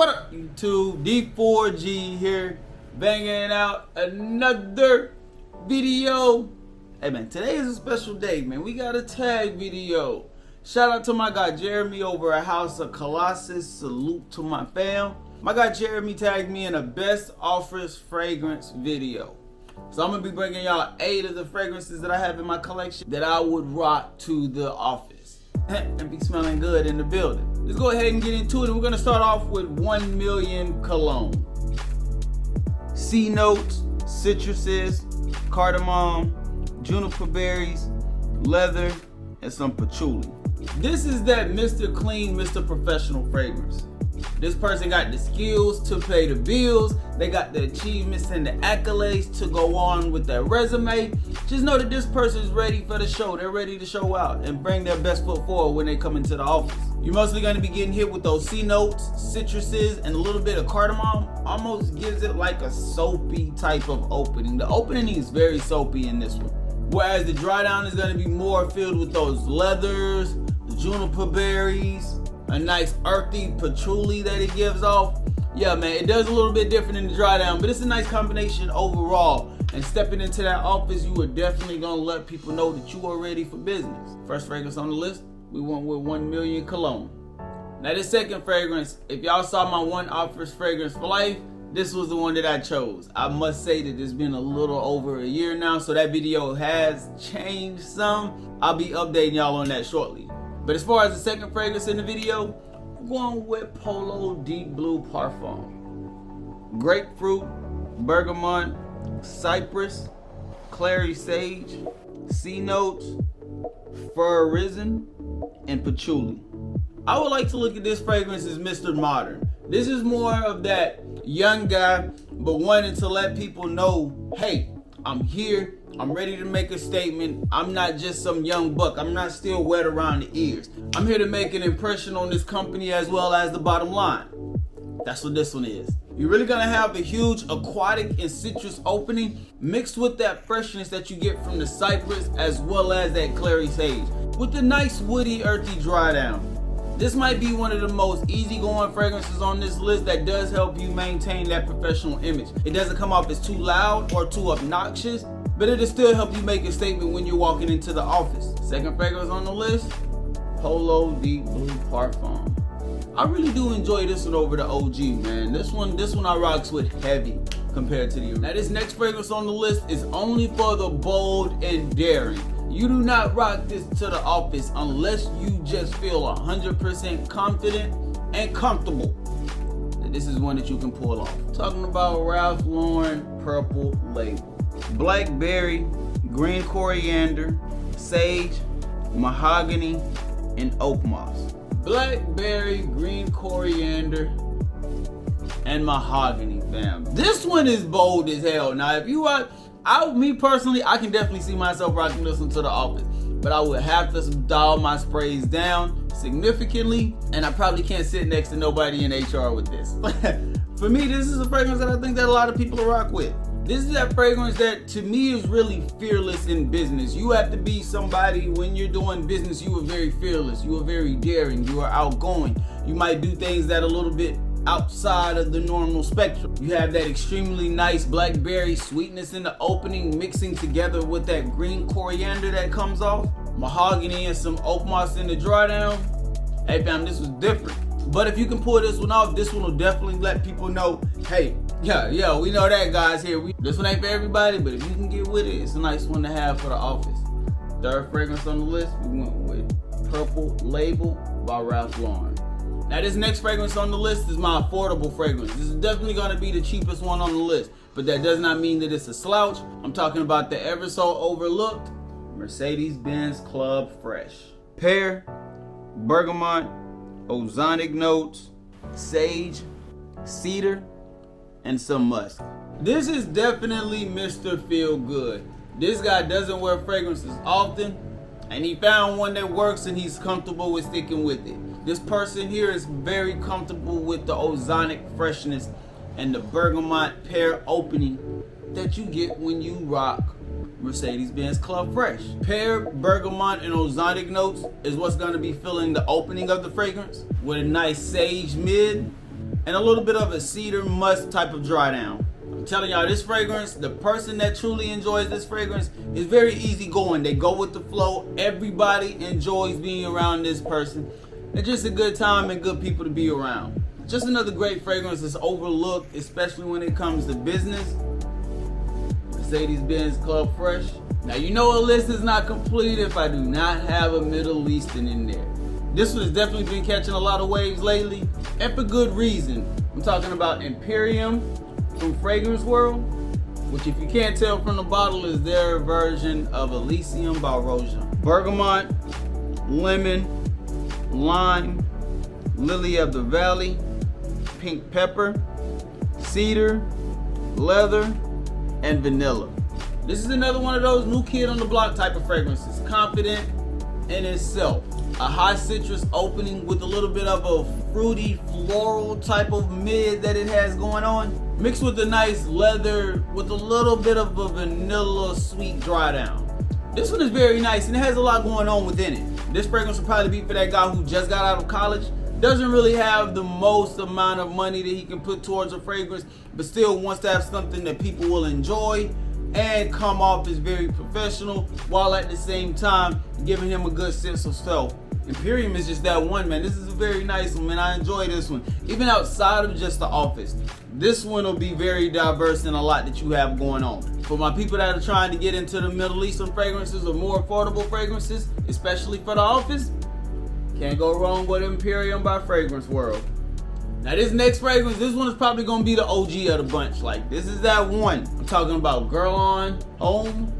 What up, YouTube? D4G here, banging out another video. Hey man, today is a special day, man. We got a tag video. Shout out to my guy Jeremy over at House of Colossus. Salute to my fam. My guy Jeremy tagged me in a best offers fragrance video. So I'm gonna be bringing y'all 8 of the fragrances that I have in my collection that I would rock to the office and be smelling good in the building. Let's go ahead and get into it. And we're gonna start off with 1 Million Cologne. C notes, citruses, cardamom, juniper berries, leather, and some patchouli. This is that Mr. Clean, Mr. Professional fragrance. This person got the skills to pay the bills. They got the achievements and the accolades to go on with their resume. Just know that this person is ready for the show. They're ready to show out and bring their best foot forward when they come into the office. You're mostly going to be getting hit with those C notes, citruses, and a little bit of cardamom. Almost gives it like a soapy type of opening. The opening is very soapy in this one. Whereas the dry down is going to be more filled with those leathers, the juniper berries, a nice earthy patchouli that it gives off. Yeah, man, it does a little bit different in the dry down, but it's a nice combination overall. And stepping into that office, you are definitely gonna let people know that you are ready for business. First fragrance on the list, we went with 1 Million Cologne. Now this second fragrance, if y'all saw my one offers fragrance for life, this was the one that I chose. I must say that it's been a little over a year now, so that video has changed some. I'll be updating y'all on that shortly. But as far as the second fragrance in the video, I'm going with Polo Deep Blue Parfum. Grapefruit, bergamot, cypress, clary sage, C notes, fir arisen, and patchouli. I would like to look at this fragrance as Mr. Modern. This is more of that young guy, but wanting to let people know, hey, I'm here. I'm ready to make a statement. I'm not just some young buck. I'm not still wet around the ears. I'm here to make an impression on this company as well as the bottom line. That's what this one is. You're really gonna have a huge aquatic and citrus opening mixed with that freshness that you get from the cypress as well as that clary sage with the nice woody earthy dry down. This might be one of the most easygoing fragrances on this list that does help you maintain that professional image. It doesn't come off as too loud or too obnoxious, but it'll still help you make a statement when you're walking into the office. Second fragrance on the list, Polo Deep Blue Parfum. I really do enjoy this one over the OG, man. This one I rocks with heavy compared to the original. Now this next fragrance on the list is only for the bold and daring. You do not rock this to the office unless you just feel 100% confident and comfortable that this is one that you can pull off. Talking about Ralph Lauren Purple Label. Blackberry, green coriander, sage, mahogany, and oak moss. Blackberry, green coriander, and mahogany, fam. This one is bold as hell. Now, if you are, me personally, I can definitely see myself rocking this one to the office, but I would have to dial my sprays down significantly, and I probably can't sit next to nobody in HR with this. For me, this is a fragrance that I think that a lot of people will rock with. This is that fragrance that to me is really fearless in business. You have to be somebody when you're doing business, you are very fearless, you are very daring, you are outgoing. You might do things that are a little bit outside of the normal spectrum. You have that extremely nice blackberry sweetness in the opening mixing together with that green coriander that comes off, mahogany and some oak moss in the dry down. Hey fam, this was different. But if you can pull this one off, this one will definitely let people know, hey, yeah, we know that guys here. This one ain't for everybody, but if you can get with it, it's a nice one to have for the office. Third fragrance on the list, we went with Purple Label by Ralph Lauren. Now this next fragrance on the list is my affordable fragrance. This is definitely gonna be the cheapest one on the list, but that does not mean that it's a slouch. I'm talking about the ever so overlooked Mercedes-Benz Club Fresh. Pear, bergamot, ozonic notes, sage, cedar, and some musk. This is definitely Mr. Feel Good. This guy doesn't wear fragrances often, and he found one that works and he's comfortable with sticking with it. This person here is very comfortable with the ozonic freshness and the bergamot pear opening that you get when you rock Mercedes-Benz Club Fresh. Pear, bergamot, and ozonic notes is what's going to be filling the opening of the fragrance with a nice sage mid and a little bit of a cedar musk type of dry down. I'm telling y'all, this fragrance, the person that truly enjoys this fragrance is very easygoing. They go with the flow. Everybody enjoys being around this person. It's just a good time and good people to be around. Just another great fragrance that's overlooked, especially when it comes to business. Mercedes-Benz Club Fresh. Now you know a list is not complete if I do not have a Middle Eastern in there. This one has definitely been catching a lot of waves lately, and for good reason. I'm talking about Imperium from Fragrance World, which if you can't tell from the bottle is their version of Elysium by Roja. Bergamot, lemon, lime, lily of the valley, pink pepper, cedar, leather, and vanilla. This is another one of those new kid on the block type of fragrances. Confident in itself. A high citrus opening with a little bit of a fruity floral type of mid that it has going on. Mixed with a nice leather with a little bit of a vanilla sweet dry down. This one is very nice and it has a lot going on within it. This fragrance will probably be for that guy who just got out of college, doesn't really have the most amount of money that he can put towards a fragrance, but still wants to have something that people will enjoy and come off as very professional, while at the same time giving him a good sense of self. Imperium is just that one, man. This is a very nice one, man. I enjoy this one. Even outside of just the office, this one will be very diverse in a lot that you have going on. For my people that are trying to get into the Middle Eastern fragrances or more affordable fragrances, especially for the office, can't go wrong with Imperium by Fragrance World. Now this next fragrance, this one is probably gonna be the OG of the bunch. Like, this is that one. I'm talking about Guerlain Homme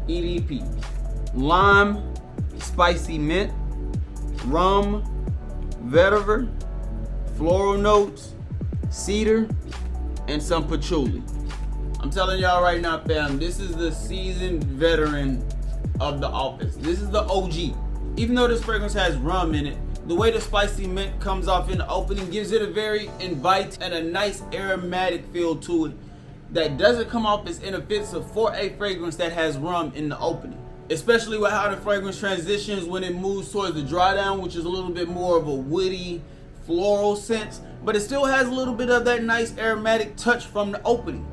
EDP. Lime, spicy mint, rum, vetiver, floral notes, cedar, and some patchouli. I'm telling y'all right now, fam, this is the seasoned veteran of the office. This is the OG. Even though this fragrance has rum in it, the way the spicy mint comes off in the opening gives it a very inviting and a nice aromatic feel to it that doesn't come off as inoffensive for a fragrance that has rum in the opening. Especially with how the fragrance transitions when it moves towards the dry down, which is a little bit more of a woody, floral sense, but it still has a little bit of that nice aromatic touch from the opening.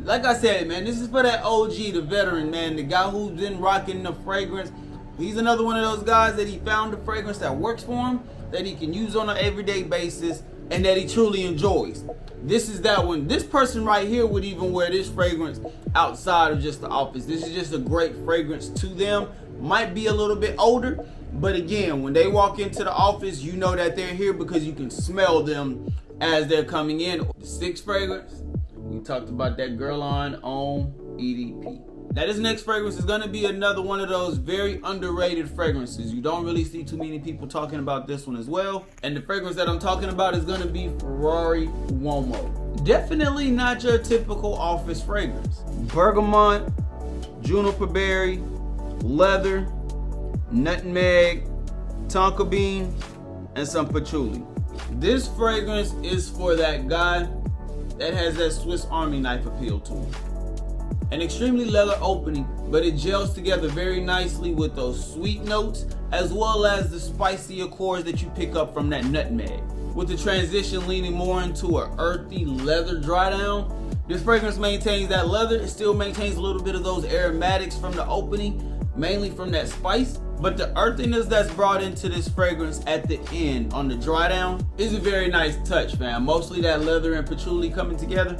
Like I said, man, this is for that OG, the veteran, man, the guy who's been rocking the fragrance. He's another one of those guys that he found a fragrance that works for him, that he can use on an everyday basis, and that he truly enjoys. This is that one. This person right here would even wear this fragrance outside of just the office. This is just a great fragrance to them. Might be a little bit older, but again, when they walk into the office, you know that they're here because you can smell them as they're coming in. The sixth fragrance, we talked about that Guerlain Homme EDP. Now this next fragrance is gonna be another one of those very underrated fragrances. You don't really see too many people talking about this one as well. And the fragrance that I'm talking about is gonna be Ferrari Uomo. Definitely not your typical office fragrance. Bergamot, juniper berry, leather, nutmeg, tonka bean, and some patchouli. This fragrance is for that guy that has that Swiss Army knife appeal to him. An extremely leather opening, but it gels together very nicely with those sweet notes as well as the spicy accords that you pick up from that nutmeg. With the transition leaning more into an earthy leather dry down, this fragrance maintains that leather. It still maintains a little bit of those aromatics from the opening, mainly from that spice, but the earthiness that's brought into this fragrance at the end on the dry down is a very nice touch, fam. Mostly that leather and patchouli coming together.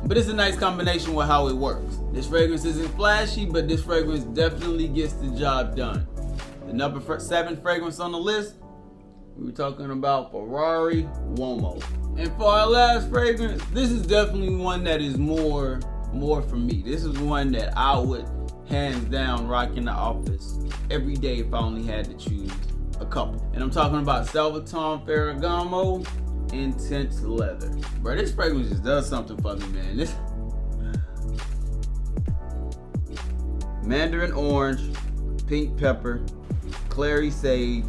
But it's a nice combination with how it works. This fragrance isn't flashy, but this fragrance definitely gets the job done. The number 7 fragrance on the list, we were talking about Ferrari Uomo. And for our last fragrance, this is definitely one that is more for me. This is one that I would hands down rock in the office every day if I only had to choose a couple. And I'm talking about Salvatore Ferragamo Intense Leather. Bro, this fragrance just does something for me, man. This mandarin orange, pink pepper, clary sage,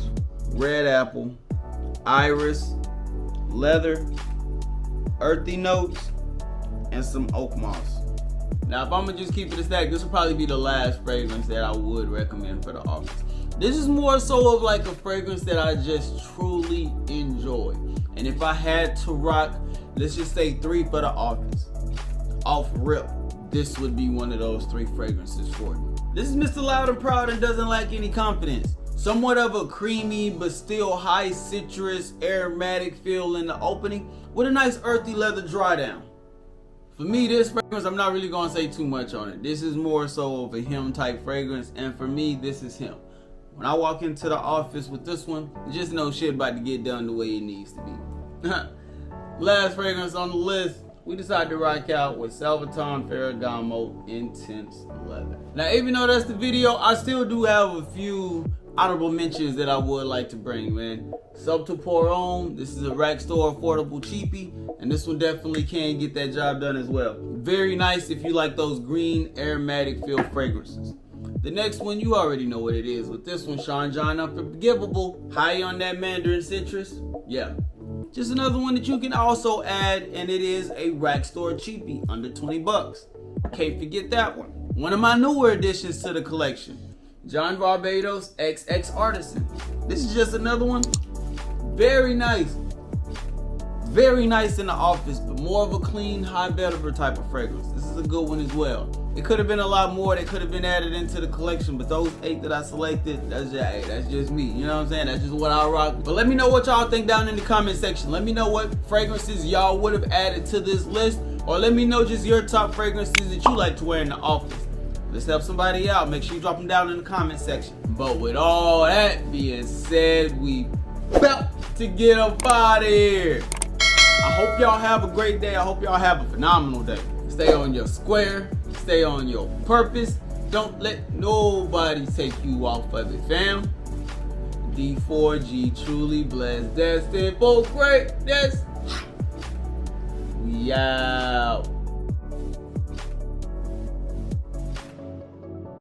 red apple, iris, leather, earthy notes, and some oak moss. Now, if I'm gonna just keep it a stack, this will probably be the last fragrance that I would recommend for the office. This is more so of like a fragrance that I just truly enjoy. And if I had to rock, let's just say 3 for the office, off rip, this would be one of those 3 fragrances for you. This is Mr. Loud and Proud and doesn't lack any confidence. Somewhat of a creamy but still high citrus aromatic feel in the opening with a nice earthy leather dry down. For me, this fragrance, I'm not really gonna say too much on it. This is more so of a him type fragrance, and for me, this is him. When I walk into the office with this one, just know shit about to get done the way it needs to be. Last fragrance on the list, we decided to rock out with Salvatore Ferragamo Intense Leather. Now, even though that's the video, I still do have a few honorable mentions that I would like to bring, man. Salvatore, this is a rack store affordable cheapie, and this one definitely can get that job done as well. Very nice if you like those green aromatic filled fragrances. The next one, you already know what it is. With this one, Sean John Unforgivable, high on that Mandarin citrus. Yeah, just another one that you can also add, and it is a rack store cheapie, under 20 bucks. Can't forget that one. One of my newer additions to the collection, John Barbados XX Artisan. This is just another one. Very nice. Very nice in the office, but more of a clean, high vetiver type of fragrance. This is a good one as well. It could have been a lot more that could have been added into the collection, but those 8 that I selected, that's just me. You know what I'm saying? That's just what I rock. But let me know what y'all think down in the comment section. Let me know what fragrances y'all would have added to this list, or let me know just your top fragrances that you like to wear in the office. Let's help somebody out. Make sure you drop them down in the comment section. But with all that being said, we about to get up out of here. I hope y'all have a great day. I hope y'all have a phenomenal day. Stay on your square. Stay on your purpose. Don't let nobody take you off of it, fam. D4G, truly blessed, destined for greatness. We out.